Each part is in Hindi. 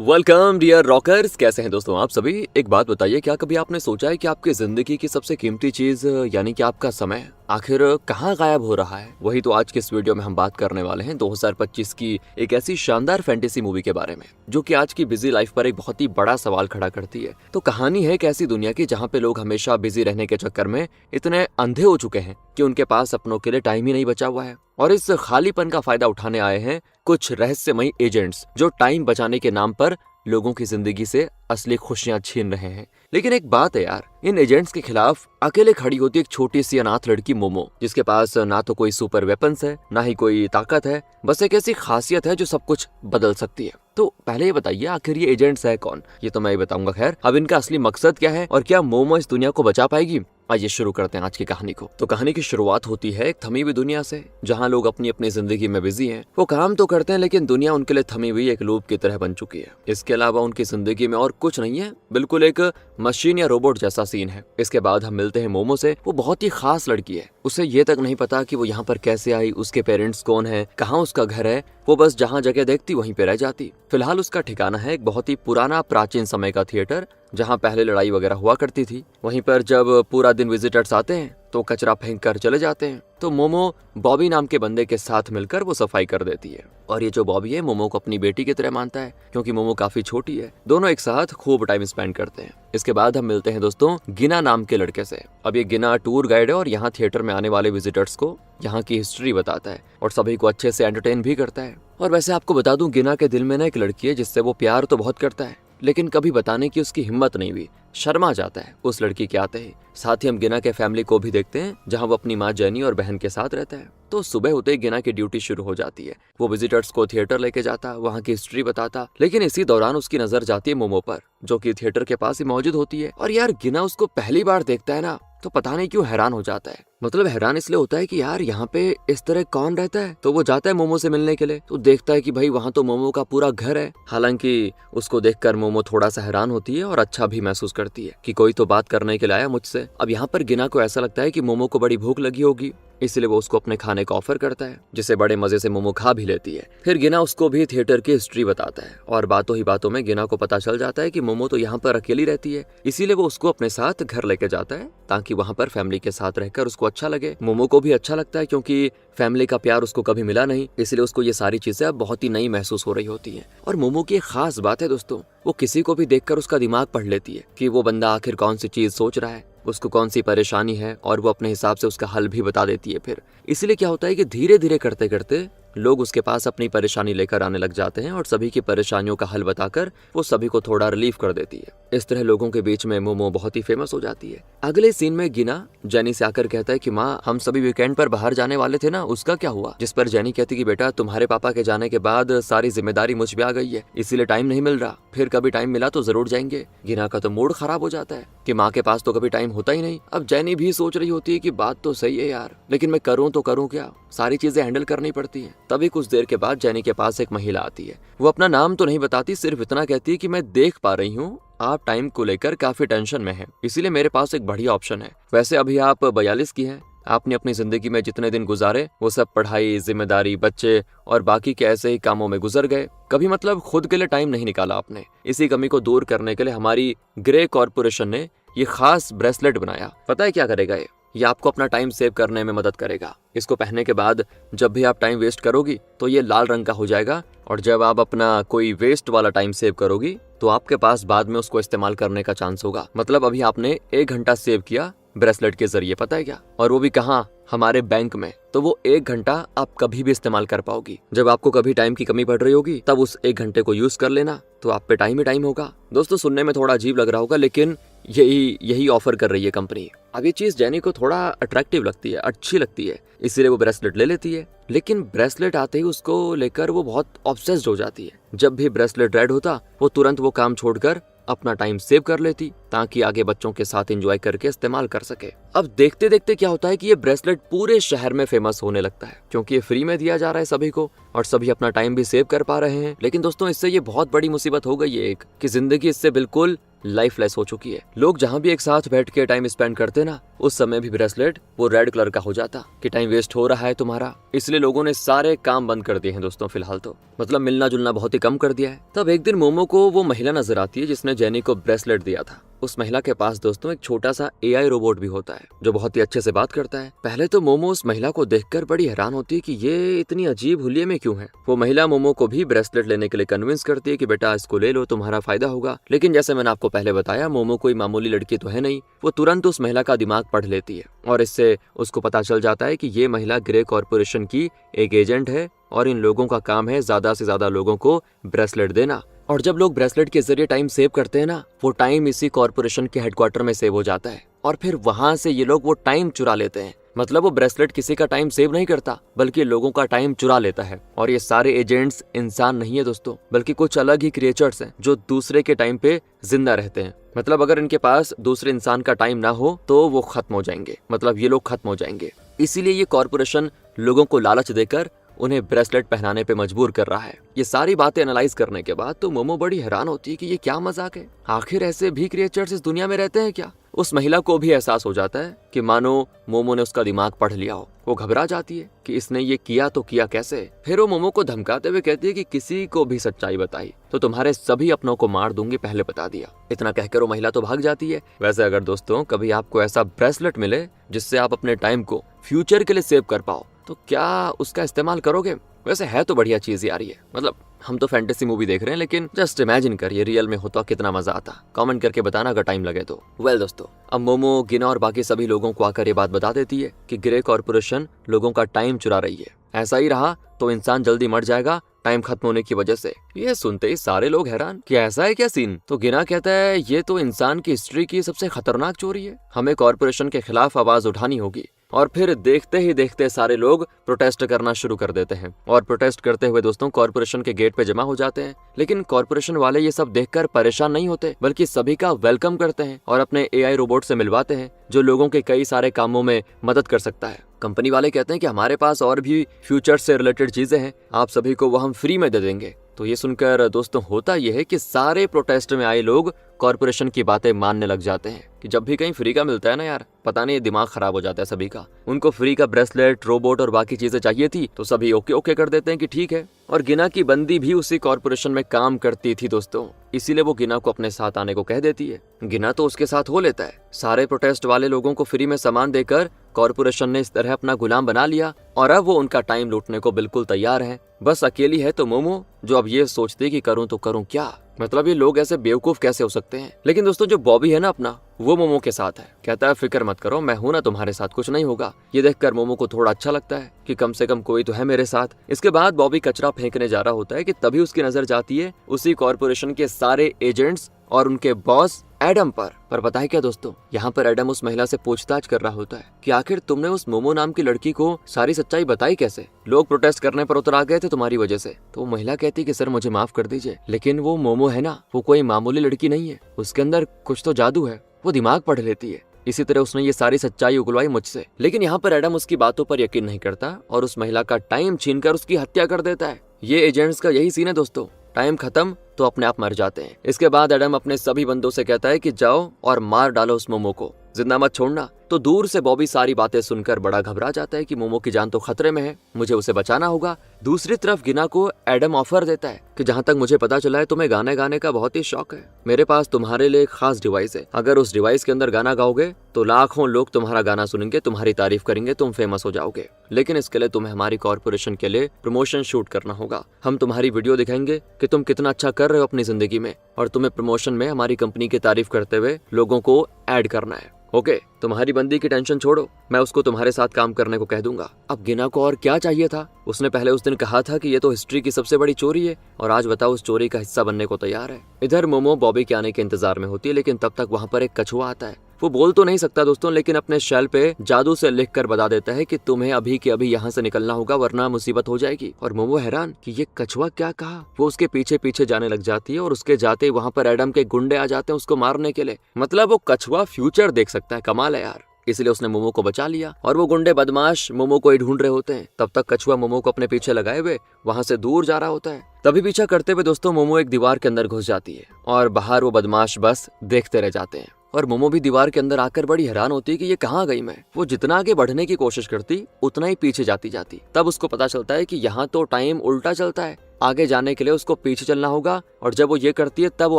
Welcome dear rockers. कैसे हैं दोस्तों आप सभी। एक बात बताइए, क्या कभी आपने सोचा है कि आपकी जिंदगी की सबसे कीमती चीज यानी कि आपका समय आखिर कहाँ गायब हो रहा है। वही तो आज के इस वीडियो में हम बात करने वाले हैं 2025 की एक ऐसी शानदार फैंटेसी मूवी के बारे में जो कि आज की बिजी लाइफ पर एक बहुत ही बड़ा सवाल खड़ा करती है। तो कहानी है एक ऐसी दुनिया की जहाँ पे लोग हमेशा बिजी रहने के चक्कर में इतने अंधे हो चुके हैं कि उनके पास अपनों के लिए टाइम ही नहीं बचा हुआ है। और इस खालीपन का फायदा उठाने आए हैं कुछ रहस्यमयी एजेंट्स जो टाइम बचाने के नाम पर लोगों की जिंदगी से असली खुशियां छीन रहे हैं। लेकिन एक बात है यार, इन एजेंट्स के खिलाफ अकेले खड़ी होती एक छोटी सी अनाथ लड़की मोमो, जिसके पास ना तो कोई सुपर वेपन्स है ना ही कोई ताकत है, बस एक ऐसी खासियत है जो सब कुछ बदल सकती है। तो पहले ये बताइए आखिर ये एजेंट्स है कौन, ये तो मैं ही बताऊंगा। खैर, अब इनका असली मकसद क्या है और क्या मोमो इस दुनिया को बचा पाएगी। आइए शुरू करते हैं आज की कहानी को। तो कहानी की शुरुआत होती है एक थमी हुई दुनिया से, जहाँ लोग अपनी अपनी जिंदगी में बिजी हैं। वो काम तो करते हैं लेकिन दुनिया उनके लिए थमी हुई एक लूप की तरह बन चुकी है। इसके अलावा उनकी जिंदगी में और कुछ नहीं है, बिल्कुल एक मशीन या रोबोट जैसा सीन है। इसके बाद हम मिलते हैं मोमो से। वो बहुत ही खास लड़की है, उसे ये तक नहीं पता कि वो यहाँ पर कैसे आई, उसके पेरेंट्स कौन है, कहाँ उसका घर है। वो बस जहाँ जगह देखती वहीं पे रह जाती। फिलहाल उसका ठिकाना है एक बहुत ही पुराना प्राचीन समय का थिएटर, जहाँ पहले लड़ाई वगैरह हुआ करती थी। वहीं पर जब पूरा दिन विजिटर्स आते हैं तो कचरा फेंक कर चले जाते हैं। तो मोमो बॉबी नाम के बंदे के साथ मिलकर वो सफाई कर देती है। और ये जो बॉबी है मोमो को अपनी बेटी की तरह मानता है, क्योंकि मोमो काफी छोटी है। दोनों एक साथ खूब टाइम स्पेंड करते हैं। इसके बाद हम मिलते हैं दोस्तों गिना नाम के लड़के से। अब ये गिना टूर गाइड है और यहाँ थिएटर में आने वाले विजिटर्स को यहाँ की हिस्ट्री बताता है और सभी को अच्छे से एंटरटेन भी करता है। और वैसे आपको बता दूं, गिना के दिल में ना एक लड़की है जिससे वो प्यार तो बहुत करता है, लेकिन कभी बताने की उसकी हिम्मत नहीं हुई, शर्मा जाता है उस लड़की के आते ही। साथ ही हम गिना के फैमिली को भी देखते हैं, जहां वो अपनी माँ जेनी और बहन के साथ रहता है। तो सुबह होते ही गिना की ड्यूटी शुरू हो जाती है। वो विजिटर्स को थिएटर लेके जाता, वहाँ की हिस्ट्री बताता। लेकिन इसी दौरान उसकी नजर जाती है मोमो पर, जो कि थिएटर के पास ही मौजूद होती है। और यार गिना उसको पहली बार देखता है ना, तो पता नहीं क्यों हैरान हो जाता है। मतलब हैरान इसलिए होता है कि यार यहाँ पे इस तरह कौन रहता है। तो वो जाता है मोमो से मिलने के लिए, तो देखता है कि भाई वहाँ तो मोमो का पूरा घर है। हालांकि उसको देखकर मोमो थोड़ा सा हैरान होती है और अच्छा भी महसूस करती है कि कोई तो बात करने के लिए आया मुझसे। अब यहाँ पर गिना को ऐसा लगता है कि मोमो को बड़ी भूख लगी होगी, इसलिए वो उसको अपने खाने का ऑफर करता है, जिसे बड़े मजे से मोमो खा भी लेती है। फिर गिना उसको भी थिएटर की हिस्ट्री बताता है और बातों ही बातों में गिना को पता चल जाता है कि मोमो तो यहाँ पर अकेली रहती है। इसीलिए वो उसको अपने साथ घर लेके जाता है ताकि वहाँ पर फैमिली के साथ रहकर उसको अच्छा लगे। मोमो को भी अच्छा लगता है क्योंकि फैमिली का प्यार उसको कभी मिला नहीं, इसलिए उसको ये सारी चीजें अब बहुत ही नई महसूस हो रही होती हैं। और मोमो की एक खास बात है दोस्तों, वो किसी को भी देखकर उसका दिमाग पढ़ लेती है कि वो बंदा आखिर कौन सी चीज सोच रहा है, उसको कौन सी परेशानी है, और वो अपने हिसाब से उसका हल भी बता देती है। फिर इसलिए क्या होता है कि धीरे धीरे करते करते लोग उसके पास अपनी परेशानी लेकर आने लग जाते हैं और सभी की परेशानियों का हल बताकर वो सभी को थोड़ा रिलीफ कर देती है। इस तरह लोगों के बीच में मोमो बहुत ही फेमस हो जाती है। अगले सीन में गिना जेनी से आकर कहता है कि माँ, हम सभी वीकेंड पर बाहर जाने वाले थे ना, उसका क्या हुआ। जिस पर जेनी कहती कि बेटा, तुम्हारे पापा के जाने के बाद सारी जिम्मेदारी मुझ पे आ गई है, इसीलिए टाइम नहीं मिल रहा, फिर कभी टाइम मिला तो जरूर जाएंगे। गिना का तो मूड खराब हो जाता है कि माँ के पास तो कभी टाइम होता ही नहीं। अब जेनी भी सोच रही होती है कि बात तो सही है यार, लेकिन मैं करूँ तो करूँ क्या, सारी चीजें हैंडल करनी पड़ती है। तभी कुछ देर के बाद जेनी के पास एक महिला आती है। वो अपना नाम तो नहीं बताती, सिर्फ इतना कहती है कि मैं देख पा रही हूँ आप टाइम को लेकर काफी टेंशन में हैं, इसीलिए मेरे पास एक बढ़िया ऑप्शन है। वैसे अभी आप 42 की हैं, आपने अपनी जिंदगी में जितने दिन गुजारे वो सब पढ़ाई, जिम्मेदारी, बच्चे और बाकी के ऐसे ही कामों में गुजर गए। कभी मतलब खुद के लिए टाइम नहीं निकाला आपने। इसी कमी को दूर करने के लिए हमारी ग्रे कॉर्पोरेशन ने ये खास ब्रेसलेट बनाया। पता है क्या करेगा ये आपको अपना टाइम सेव करने में मदद करेगा। इसको पहनने के बाद जब भी आप टाइम वेस्ट करोगी तो ये लाल रंग का हो जाएगा, और जब आप अपना कोई वेस्ट वाला टाइम सेव करोगी तो आपके पास बाद में उसको इस्तेमाल करने का चांस होगा। मतलब अभी आपने 1 घंटा सेव किया ब्रेसलेट के जरिए, पता है क्या, और वो भी कहाँ, हमारे बैंक में। तो वो 1 घंटा आप कभी भी इस्तेमाल कर पाओगी। जब आपको कभी टाइम की कमी पड़ रही होगी तब उस 1 घंटे को यूज कर लेना, तो आप पे टाइम ही टाइम होगा। दोस्तों सुनने में थोड़ा अजीब लग रहा होगा, लेकिन यही ऑफर कर रही है कंपनी। अब ये चीज जेनी को थोड़ा अट्रैक्टिव लगती है, अच्छी लगती है, इसीलिए वो ब्रेसलेट ले लेती है। लेकिन ब्रेसलेट आते ही उसको लेकर वो बहुत ऑब्सेस्ड हो जाती है। जब भी ब्रेसलेट रेड होता वो तुरंत वो काम छोड़कर अपना टाइम सेव कर लेती ताकि आगे बच्चों के साथ एंजॉय करके इस्तेमाल कर सके। अब देखते देखते क्या होता है कि ये ब्रेसलेट पूरे शहर में फेमस होने लगता है, क्योंकि ये फ्री में दिया जा रहा है सभी को और सभी अपना टाइम भी सेव कर पा रहे हैं। लेकिन दोस्तों इससे ये बहुत बड़ी मुसीबत हो गई है एक, कि जिंदगी इससे बिल्कुल लाइफलेस हो चुकी है। लोग जहाँ भी एक साथ बैठ के टाइम स्पेंड करते ना, उस समय भी ब्रेसलेट वो रेड कलर का हो जाता कि टाइम वेस्ट हो रहा है तुम्हारा। इसलिए लोगों ने सारे काम बंद कर दिए हैं दोस्तों फिलहाल तो, मतलब मिलना जुलना बहुत ही कम कर दिया है। तब एक दिन मोमो को वो महिला नजर आती है जिसने जेनी को ब्रेसलेट दिया था। उस महिला के पास दोस्तों एक छोटा सा AI रोबोट भी होता है जो बहुत ही अच्छे से बात करता है। पहले तो मोमो उस महिला को देखकर बड़ी हैरान होती है कि ये इतनी अजीब हुलिये में क्यों है। वो महिला मोमो को भी ब्रेसलेट लेने के लिए कन्विंस करती है कि बेटा इसको ले लो, तुम्हारा फायदा होगा। लेकिन जैसे मैंने आपको पहले बताया, मोमो कोई मामूली लड़की तो है नहीं। वो तुरंत उस महिला का दिमाग पढ़ लेती है और इससे उसको पता चल जाता है कि ये महिला ग्रे कॉर्पोरेशन की एक एजेंट है और इन लोगों का काम है ज्यादा से ज्यादा लोगों को ब्रेसलेट देना। और जब लोग ब्रेसलेट के जरिए टाइम सेव करते हैं ना, वो टाइम इसी कॉर्पोरेशन के हेडक्वार्टर में सेव हो जाता है और फिर वहां से ये लोग वो टाइम चुरा लेते हैं। मतलब वो ब्रेसलेट किसी का टाइम सेव नहीं करता बल्कि लोगों का टाइम चुरा लेता है। और ये सारे एजेंट्स इंसान नहीं है दोस्तों, बल्कि कुछ अलग ही क्रिएचर्स हैं जो दूसरे के टाइम पे जिंदा रहते हैं। मतलब अगर इनके पास दूसरे इंसान का टाइम ना हो तो वो खत्म हो जाएंगे, मतलब ये लोग खत्म हो जाएंगे। इसीलिए ये कॉर्पोरेशन लोगों को लालच देकर उन्हें ब्रेसलेट पहनाने पे मजबूर कर रहा है। ये सारी बातें एनालाइज करने के बाद तो मोमो बड़ी हैरान होती है कि ये क्या मजाक है, आखिर ऐसे भी क्रिएचर्स इस दुनिया में रहते हैं क्या। उस महिला को भी एहसास हो जाता है कि मानो मोमो ने उसका दिमाग पढ़ लिया हो। वो घबरा जाती है कि इसने ये किया तो किया कैसे। फिर वो मोमो को धमकाते हुए कहती है कि किसी को भी सच्चाई बताई तो तुम्हारे सभी अपनों को मार दूंगी, पहले बता दिया। इतना कहकर वो महिला तो भाग जाती है। वैसे अगर दोस्तों कभी आपको ऐसा ब्रेसलेट मिले जिससे आप अपने टाइम को फ्यूचर के लिए सेव कर पाओ तो क्या उसका इस्तेमाल करोगे। वैसे है तो बढ़िया चीज यार ये, मतलब हम तो फैंटेसी मूवी देख रहे हैं लेकिन जस्ट इमेजिन करिए रियल में होता कितना मजा आता। कमेंट करके बताना अगर टाइम लगे तो। वेल दोस्तों, अब मोमो, गिना और बाकी सभी लोगों को आकर ये बात बता देती है कि ग्रे कॉर्पोरेशन लोगों का टाइम चुरा रही है। ऐसा ही रहा तो इंसान जल्दी मर जाएगा टाइम खत्म होने की वजह से। ये सुनते ही सारे लोग हैरान कि ऐसा है क्या सीन। तो गिना कहता है ये तो इंसान की हिस्ट्री की सबसे खतरनाक चोरी है, हमें कॉर्पोरेशन के खिलाफ आवाज उठानी होगी। और फिर देखते ही देखते सारे लोग प्रोटेस्ट करना शुरू कर देते हैं और प्रोटेस्ट करते हुए दोस्तों कॉर्पोरेशन के गेट पे जमा हो जाते हैं। लेकिन कॉर्पोरेशन वाले ये सब देखकर परेशान नहीं होते बल्कि सभी का वेलकम करते हैं और अपने AI रोबोट से मिलवाते हैं जो लोगों के कई सारे कामों में मदद कर सकता है। कंपनी वाले कहते हैं कि हमारे पास और भी फ्यूचर से रिलेटेड चीजें हैं, आप सभी को वो हम फ्री में दे देंगे। तो ये सुनकर दोस्तों होता यह है कि सारे प्रोटेस्ट में आए लोग कॉर्पोरेशन की बातें मानने लग जाते हैं कि जब भी कहीं फ्री का मिलता है ना यार, पता नहीं दिमाग खराब हो जाता है सभी का। उनको फ्री का ब्रेसलेट, रोबोट और बाकी चीजें चाहिए थी तो सभी ओके ओके कर देते हैं कि ठीक है। और गिना की बंदी भी उसी कॉर्पोरेशन में काम करती थी दोस्तों, इसीलिए वो गिना को अपने साथ आने को कह देती है। गिना तो उसके साथ हो लेता है। सारे प्रोटेस्ट वाले लोगों को फ्री में सामान देकर कॉर्पोरेशन ने इस तरह अपना गुलाम बना लिया और अब वो उनका टाइम लूटने को बिल्कुल तैयार है। बस अकेली है तो मोमो, जो अब ये सोचती है कि करूं तो करूं क्या। मतलब ये लोग ऐसे बेवकूफ कैसे हो सकते हैं। लेकिन दोस्तों जो बॉबी है ना अपना, वो मोमो के साथ है। कहता है फिक्र मत करो, मैं हूं ना तुम्हारे साथ, कुछ नहीं होगा। ये देखकर मोमो को थोड़ा अच्छा लगता है कि कम से कम कोई तो है मेरे साथ। इसके बाद बॉबी कचरा फेंकने जा रहा होता है कि तभी उसकी नजर जाती है उसी कॉर्पोरेशन के सारे एजेंट्स और उनके बॉस एडम पर पता है क्या दोस्तों, यहाँ पर एडम उस महिला से पूछताछ कर रहा होता है कि आखिर तुमने उस मोमो नाम की लड़की को सारी सच्चाई बताई कैसे। लोग प्रोटेस्ट करने पर उतर आ गए थे तुम्हारी वजह से। तो वो महिला कहती कि सर मुझे माफ कर दीजिए, लेकिन वो मोमो है ना, वो कोई मामूली लड़की नहीं है, उसके अंदर कुछ तो जादू है, वो दिमाग पढ़ लेती है। इसी तरह उसने ये सारी सच्चाई उगलवाई मुझसे। लेकिन यहाँ पर एडम उसकी बातों पर यकीन नहीं करता और उस महिला का टाइम छीनकर उसकी हत्या कर देता है। ये एजेंट्स का यही सीन है दोस्तों, टाइम खत्म तो अपने आप मर जाते हैं। इसके बाद एडम अपने सभी बंदों से कहता है कि जाओ और मार डालो उस मोमो को, जिंदा मत छोड़ना। तो दूर से बॉबी सारी बातें सुनकर बड़ा घबरा जाता है कि मोमो की जान तो खतरे में है, मुझे उसे बचाना होगा। दूसरी तरफ गिना को एडम ऑफर देता है कि जहाँ तक मुझे पता चला है तुम्हें गाने गाने का बहुत ही शौक है, मेरे पास तुम्हारे लिए एक खास डिवाइस है। अगर उस डिवाइस के अंदर गाना गाओगे तो लाखों लोग तुम्हारा गाना सुनेंगे, तुम्हारी तारीफ करेंगे, तुम फेमस हो जाओगे। लेकिन इसके लिए तुम्हें हमारी कॉर्पोरेशन के लिए प्रमोशन शूट करना होगा। हम तुम्हारी वीडियो दिखाएंगे कि तुम कितना अच्छा कर रहे हो अपनी जिंदगी में और तुम्हें प्रमोशन में हमारी कंपनी की तारीफ करते हुए लोगों को ऐड करना है। ओके, तुम्हारी बंदी की टेंशन छोड़ो, मैं उसको तुम्हारे साथ काम करने को कह दूंगा। अब गिना को और क्या चाहिए था, उसने पहले उस दिन कहा था कि ये तो हिस्ट्री की सबसे बड़ी चोरी है और आज बताओ उस चोरी का हिस्सा बनने को तैयार है। इधर मोमो बॉबी के आने के इंतजार में होती है, लेकिन तब तक वहाँ पर एक कछुआ आता है। वो बोल तो नहीं सकता दोस्तों, लेकिन अपने शेल पे जादू से लिख कर बता देता है कि तुम्हें अभी के अभी यहाँ से निकलना होगा वरना मुसीबत हो जाएगी। और मोमो हैरान कि ये कछुआ क्या कहा। वो उसके पीछे पीछे जाने लग जाती है और उसके जाते वहाँ पर एडम के गुंडे आ जाते हैं उसको मारने के लिए। मतलब वो कछुआ फ्यूचर देख सकता है, कमाल है यार। इसलिए उसने मोमो को बचा लिया और वो गुंडे बदमाश मोमो को ही ढूंढ रहे होते हैं। तब तक कछुआ मोमो को अपने पीछे लगाए हुए वहां से दूर जा रहा होता है। तभी पीछा करते हुए दोस्तों मोमो एक दीवार के अंदर घुस जाती है और बाहर वो बदमाश बस देखते रह जाते हैं और मोमो भी दीवार के अंदर आकर बड़ी हैरान होती है कि ये कहाँ गई मैं। वो जितना आगे बढ़ने की कोशिश करती उतना ही पीछे जाती जाती। तब उसको पता चलता है कि यहाँ तो टाइम उल्टा चलता है, आगे जाने के लिए उसको पीछे चलना होगा और जब वो ये करती है तब वो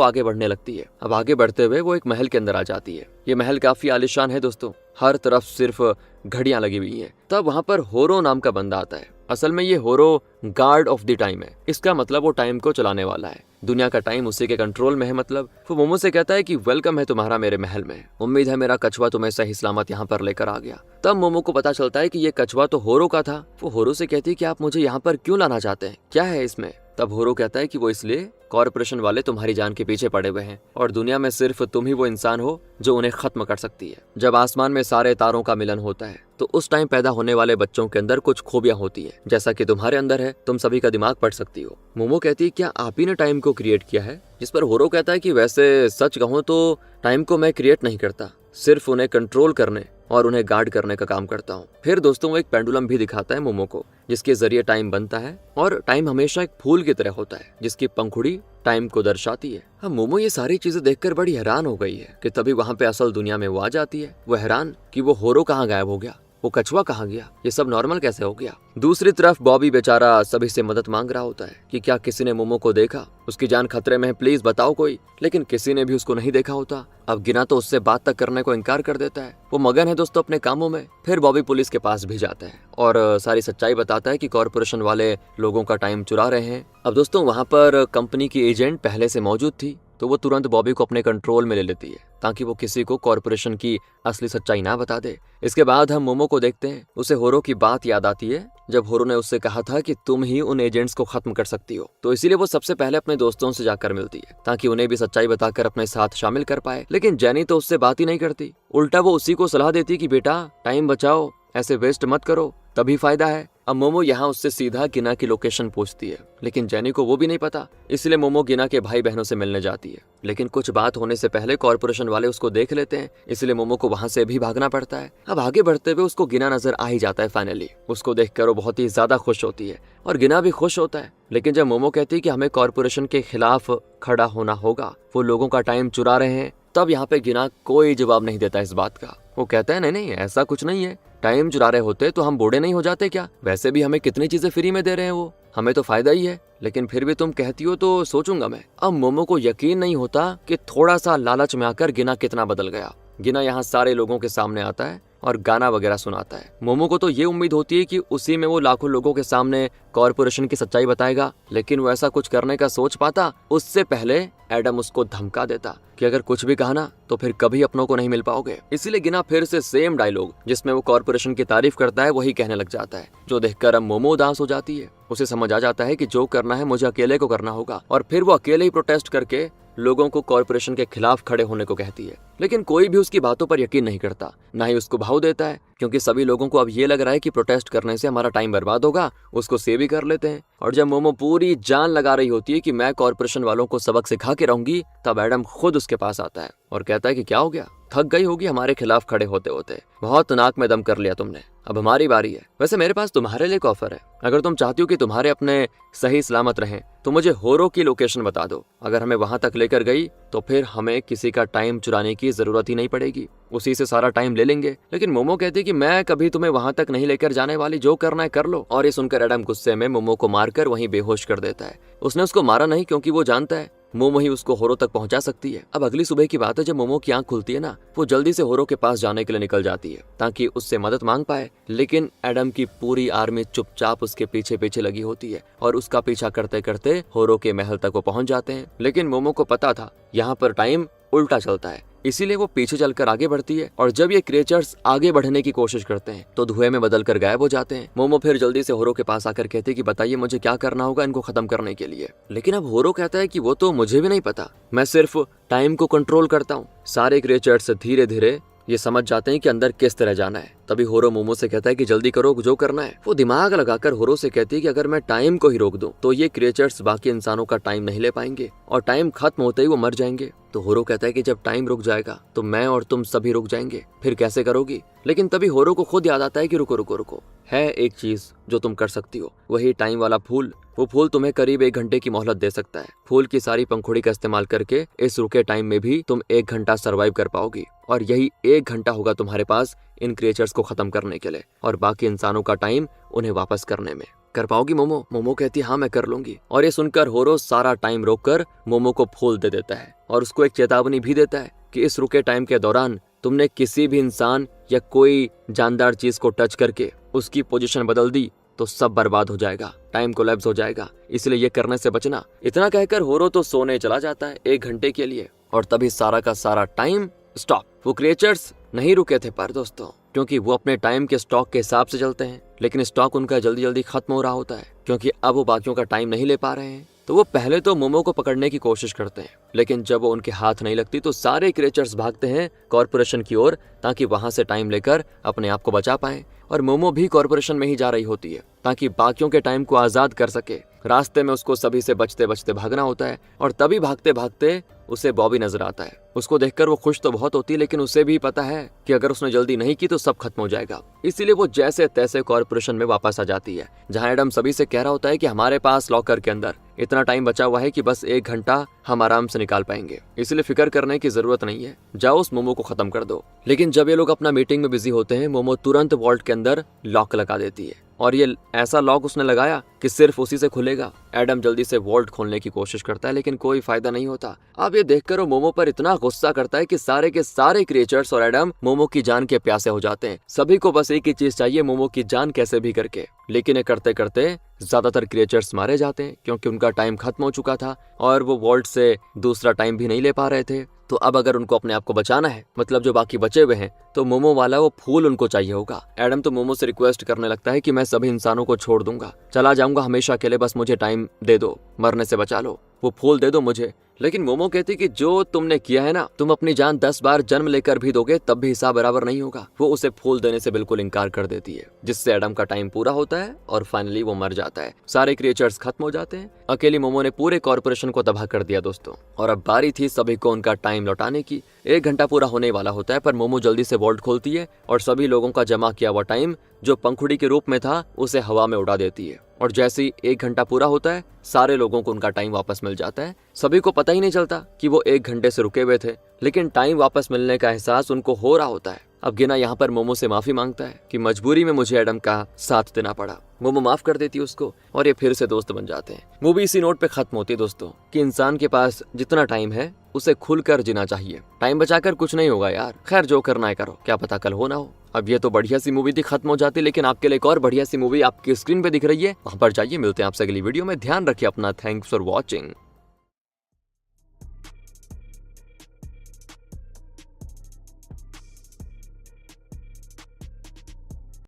आगे बढ़ने लगती है। अब आगे बढ़ते हुए वो एक महल के अंदर आ जाती है। ये महल काफी आलीशान है दोस्तों, हर तरफ सिर्फ घड़ियां लगी हुई हैं। तब वहां पर होरो नाम का बंदा आता है। असल में ये होरो गार्ड ऑफ द टाइम है। इसका मतलब वो टाइम को चलाने वाला है, दुनिया का टाइम उसी के कंट्रोल में है। मतलब वो मोमो से कहता है कि वेलकम है तुम्हारा मेरे महल में, उम्मीद है मेरा कछुआ तुम्हें सही सलामत यहाँ पर लेकर आ गया। तब मोमो को पता चलता है कि ये कछुआ तो होरो का था। वो होरो से कहती है कि आप मुझे यहाँ पर क्यों लाना चाहते हैं, क्या है इसमें। तब होरो कहता है कि वो इसलिए कॉर्पोरेशन वाले तुम्हारी जान के पीछे पड़े हुए हैं और दुनिया में सिर्फ तुम ही वो इंसान हो जो उन्हें खत्म कर सकती है। जब आसमान में सारे तारों का मिलन होता है तो उस टाइम पैदा होने वाले बच्चों के अंदर कुछ खूबियां होती है, जैसा कि तुम्हारे अंदर है, तुम सभी का दिमाग पढ़ सकती हो। मोमो कहती है क्या आप ही ने टाइम को क्रिएट किया है, जिस पर होरो कहता है कि वैसे सच कहूँ तो टाइम को मैं क्रिएट नहीं करता, सिर्फ उन्हें कंट्रोल करने और उन्हें गार्ड करने का काम करता हूँ। फिर दोस्तों वो एक पेंडुलम भी दिखाता है मोमो को, जिसके जरिए टाइम बनता है और टाइम हमेशा एक फूल की तरह होता है जिसकी पंखुड़ी टाइम को दर्शाती है। अब मोमो ये सारी चीजें देखकर बड़ी हैरान हो गई है कि तभी वहाँ पे असल दुनिया में वो आ जाती है। वो हैरान कि वो होरो कहाँ गायब हो गया, वो कछुआ कहाँ गया, ये सब नॉर्मल कैसे हो गया। दूसरी तरफ बॉबी बेचारा सभी से मदद मांग रहा होता है कि क्या किसी ने मोमो को देखा, उसकी जान खतरे में है, प्लीज बताओ कोई। लेकिन किसी ने भी उसको नहीं देखा होता। अब गिना तो उससे बात तक करने को इनकार कर देता है। वो मगन है दोस्तों अपने कामों में। फिर बॉबी पुलिस के पास भी जाता है और सारी सच्चाई बताता है कि कॉर्पोरेशन वाले लोगों का टाइम चुरा रहे हैं। अब दोस्तों वहाँ पर कंपनी की एजेंट पहले से मौजूद थी, तो वो तुरंत बॉबी को अपने कंट्रोल में ले लेती है ताकि वो किसी को कॉर्पोरेशन की असली सच्चाई ना बता दे। इसके बाद हम मोमो को देखते हैं। उसे होरो की बात याद आती है जब होरो ने उससे कहा था कि तुम ही उन एजेंट्स को खत्म कर सकती हो। तो इसीलिए वो सबसे पहले अपने दोस्तों से जाकर मिलती है ताकि उन्हें भी सच्चाई बताकर अपने साथ शामिल कर पाए। लेकिन जेनी तो उससे बात ही नहीं करती, उल्टा वो उसी को सलाह देती कि बेटा टाइम बचाओ, ऐसे वेस्ट मत करो, तभी फायदा है। अब मोमो यहाँ उससे सीधा गिना की लोकेशन पूछती है, लेकिन जेनी को वो भी नहीं पता, इसलिए मोमो गिना के भाई बहनों से मिलने जाती है। लेकिन कुछ बात होने से पहले कॉर्पोरेशन वाले उसको देख लेते हैं, इसलिए मोमो को वहां से भी भागना पड़ता है। अब आगे बढ़ते हुए उसको गिना नजर आ ही जाता है। फाइनली उसको देखकर वो बहुत ही ज्यादा खुश होती है और गिना भी खुश होता है। लेकिन जब मोमो कहती है कि हमें कॉर्पोरेशन के खिलाफ खड़ा होना होगा, वो लोगों का टाइम चुरा रहे हैं, तब यहाँ पे गिना कोई जवाब नहीं देता इस बात का। वो कहता है नहीं नहीं ऐसा कुछ नहीं है, टाइम चुरा रहे होते तो हम बूढ़े नहीं हो जाते क्या, वैसे भी हमें कितनी चीजें फ्री में दे रहे हैं, वो हमें तो फायदा ही है। लेकिन फिर भी तुम कहती हो तो सोचूंगा मैं। अब मोमो को यकीन नहीं होता कि थोड़ा सा लालच में आकर गिना कितना बदल गया। गिना यहाँ सारे लोगों के सामने आता है और गाना वगैरह सुनाता है। मोमो को तो ये उम्मीद होती है कि उसी में वो लाखों लोगों के सामने कॉर्पोरेशन की सच्चाई बताएगा, लेकिन वो ऐसा कुछ करने का सोच पाता उससे पहले एडम उसको धमका देता कि अगर कुछ भी कहा ना तो फिर कभी अपनों को नहीं मिल पाओगे। इसीलिए गिना फिर से सेम डायलॉग जिसमें वो कॉर्पोरेशन की तारीफ करता है वही कहने लग जाता है, जो देखकर अब मोमो उदास हो जाती है। उसे समझ आ जाता है कि जो करना है मुझे अकेले को करना होगा और फिर वो अकेले ही प्रोटेस्ट करके लोगों को कॉर्पोरेशन के खिलाफ खड़े होने को कहती है। लेकिन कोई भी उसकी बातों पर यकीन नहीं करता, ना ही उसको भाव देता है, क्योंकि सभी लोगों को अब ये लग रहा है कि प्रोटेस्ट करने से हमारा टाइम बर्बाद होगा, उसको सेव भी कर लेते हैं। और जब मोमो पूरी जान लगा रही होती है कि मैं कॉर्पोरेशन वालों को सबक सिखा के रहूंगी, तब एडम खुद उसके पास आता है और कहता है कि क्या हो गया, थक गई होगी हमारे खिलाफ खड़े होते होते, बहुत नाक में दम कर लिया तुमने, अब हमारी बारी है। वैसे मेरे पास तुम्हारे लिए एक ऑफर है, अगर तुम चाहती हो कि तुम्हारे अपने सही सलामत रहें तो मुझे होरो की लोकेशन बता दो। अगर हमें वहां तक लेकर गई तो फिर हमें किसी का टाइम चुराने की जरूरत ही नहीं पड़ेगी, उसी से सारा टाइम ले लेंगे। लेकिन मोमो कहती है कि मैं कभी तुम्हें वहां तक नहीं लेकर जाने वाली, जो करना है कर लो। और ये सुनकर एडम गुस्से में मोमो को मारकर वहीं बेहोश कर देता है। उसने उसको मारा नहीं, क्योंकि वो जानता है मोमो ही उसको होरो तक पहुंचा सकती है। अब अगली सुबह की बात है, जब मोमो की आंख खुलती है ना, वो जल्दी से होरो के पास जाने के लिए निकल जाती है ताकि उससे मदद मांग पाए। लेकिन एडम की पूरी आर्मी चुपचाप उसके पीछे पीछे लगी होती है और उसका पीछा करते करते होरो के महल तक वो पहुंच जाते हैं। लेकिन मोमो को पता था यहाँ पर टाइम उल्टा चलता है, इसीलिए वो पीछे चलकर आगे बढ़ती है। और जब ये क्रिएचर्स आगे बढ़ने की कोशिश करते हैं तो धुएं में बदलकर गायब हो जाते हैं। मोमो फिर जल्दी से होरो के पास आकर कहते हैं कि बताइए मुझे क्या करना होगा इनको खत्म करने के लिए। लेकिन अब होरो कहता है कि वो तो मुझे भी नहीं पता, मैं सिर्फ टाइम को कंट्रोल करता हूँ। सारे क्रिएचर्स धीरे धीरे ये समझ जाते हैं कि अंदर किस तरह जाना है। तभी होरो मोमो से कहता है कि जल्दी करो जो करना है। वो दिमाग लगाकर होरो से कहती है कि अगर मैं टाइम को ही रोक दूं तो ये क्रिएचर्स बाकी इंसानों का टाइम नहीं ले पाएंगे और टाइम खत्म होते ही वो मर जाएंगे। तो होरो कहता है कि जब टाइम रुक जाएगा तो मैं और तुम सभी रुक जाएंगे, फिर कैसे करोगी? लेकिन तभी होरो को खुद याद आता है कि रुको रुको रुको, है एक चीज जो तुम कर सकती हो, वही टाइम वाला फूल। वो फूल तुम्हें करीब 1 घंटे की मोहलत दे सकता है। फूल की सारी पंखुड़ी का इस्तेमाल करके इस रुके टाइम में भी तुम 1 घंटा सरवाइव कर पाओगी, और यही 1 घंटा होगा तुम्हारे पास इन क्रिएचर्स को खत्म करने के लिए और बाकी इंसानों का टाइम उन्हें वापस करने में। कर पाओगी मोमो? मोमो कहती है हाँ मैं कर लूंगी। और ये सुनकर होरो सारा टाइम रोककर मोमो को फूल दे देता है और उसको एक चेतावनी भी देता है कि इस रुके टाइम के दौरान तुमने किसी भी इंसान या कोई जानदार चीज को टच करके उसकी पोजीशन बदल दी तो सब बर्बाद हो जाएगा, टाइम कोलैप्स हो जाएगा, इसलिए ये करने से बचना। इतना कहकर होरो तो सोने चला जाता है 1 घंटे के लिए, और तभी सारा का सारा टाइम स्टॉप। वो क्रिएचर्स नहीं रुके थे पर दोस्तों, क्योंकि वो अपने टाइम के स्टॉक के हिसाब से चलते हैं, लेकिन स्टॉक उनका जल्दी जल्दी खत्म हो रहा होता है क्योंकि अब वो बाकियों का टाइम नहीं ले पा रहे हैं। तो वो पहले तो मोमो को पकड़ने की कोशिश करते हैं, लेकिन जब वो उनके हाथ नहीं लगती तो सारे क्रिएचर्स भागते हैं कॉर्पोरेशन की ओर ताकि वहां से टाइम लेकर अपने आप को बचा पाए। और मोमो भी कॉर्पोरेशन में ही जा रही होती है ताकि बाकियों के टाइम को आजाद कर सके। रास्ते में उसको सभी से बचते बचते भागना होता है, और तभी भागते भागते उसे बॉबी नजर आता है। उसको देखकर वो खुश तो बहुत होती है, लेकिन उसे भी पता है कि अगर उसने जल्दी नहीं की तो सब खत्म हो जाएगा। इसीलिए वो जैसे तैसे कॉर्पोरेशन में वापस आ जाती है, जहां एडम सभी से कह रहा होता है कि हमारे पास लॉकर के अंदर इतना टाइम बचा हुआ है कि बस 1 घंटा हम आराम से निकाल पाएंगे, इसलिए फिक्र करने की जरूरत नहीं है, जाओ उस मोमो को खत्म कर दो। लेकिन जब ये लोग अपना मीटिंग में बिजी होते हैं, मोमो तुरंत वॉल्ट के अंदर लॉक लगा देती है, और ये ऐसा लॉक उसने लगाया कि सिर्फ उसी से खुलेगा। एडम जल्दी से वॉल्ट खोलने की कोशिश करता है, लेकिन कोई फायदा नहीं होता। अब ये देखकर वो मोमो पर इतना गुस्सा करता है कि सारे के सारे क्रिएचर्स और एडम मोमो की जान के प्यासे हो जाते हैं। सभी को बस एक ही चीज चाहिए, मोमो की जान कैसे भी करके। लेकिन ये करते करते ज्यादातर क्रिएचर्स मारे जाते हैं क्योंकि उनका टाइम खत्म हो चुका था और वो वॉल्ट से दूसरा टाइम भी नहीं ले पा रहे थे। तो अब अगर उनको अपने आप को बचाना है, मतलब जो बाकी बचे हुए हैं, तो मोमो वाला वो फूल उनको चाहिए होगा। एडम तो मोमो से रिक्वेस्ट करने लगता है कि मैं सभी इंसानों को छोड़ दूंगा, चला जाऊंगा हमेशा के लिए, बस मुझे टाइम दे दो, मरने से बचा लो, वो फूल दे दो मुझे। लेकिन मोमो कहती कि जो तुमने किया है ना, तुम अपनी जान 10 बार जन्म लेकर भी दोगे तब भी हिसाब बराबर नहीं होगा। वो उसे फूल देने से बिल्कुल इनकार कर देती है, जिससे एडम का टाइम पूरा होता है और फाइनली वो मर जाता है। सारे क्रिएचर्स खत्म हो जाते हैं, अकेली मोमो ने पूरे कॉर्पोरेशन को तबाह कर दिया दोस्तों। और अब बारी थी सभी को उनका टाइम लौटाने की। 1 घंटा पूरा होने वाला होता है, पर मोमो जल्दी से वॉल्ट खोलती है और सभी लोगों का जमा किया हुआ टाइम जो पंखुड़ी के रूप में था उसे हवा में उड़ा देती है। और जैसे ही 1 घंटा पूरा होता है, सारे लोगों को उनका टाइम वापस मिल जाता है। सभी को पता ही नहीं चलता कि वो 1 घंटे से रुके हुए थे, लेकिन टाइम वापस मिलने का एहसास उनको हो रहा होता है। अब गिना यहाँ पर मोमो से माफी मांगता है कि मजबूरी में मुझे एडम का साथ देना पड़ा। मोमो माफ कर देती है उसको और ये फिर से दोस्त बन जाते हैं। मूवी इसी नोट पे खत्म होती है दोस्तों कि इंसान के पास जितना टाइम है उसे खुलकर जीना चाहिए। टाइम बचाकर कुछ नहीं होगा यार, खैर जो करना है करो, क्या पता कल हो ना हो। अब ये तो बढ़िया सी मूवी थी, खत्म हो जाती, लेकिन आपके लिए एक और बढ़िया सी मूवी आपकी स्क्रीन पे दिख रही है, वहां पर जाइए। मिलते हैं आपसे अगली वीडियो में, ध्यान रखिए अपना। Thanks for watching.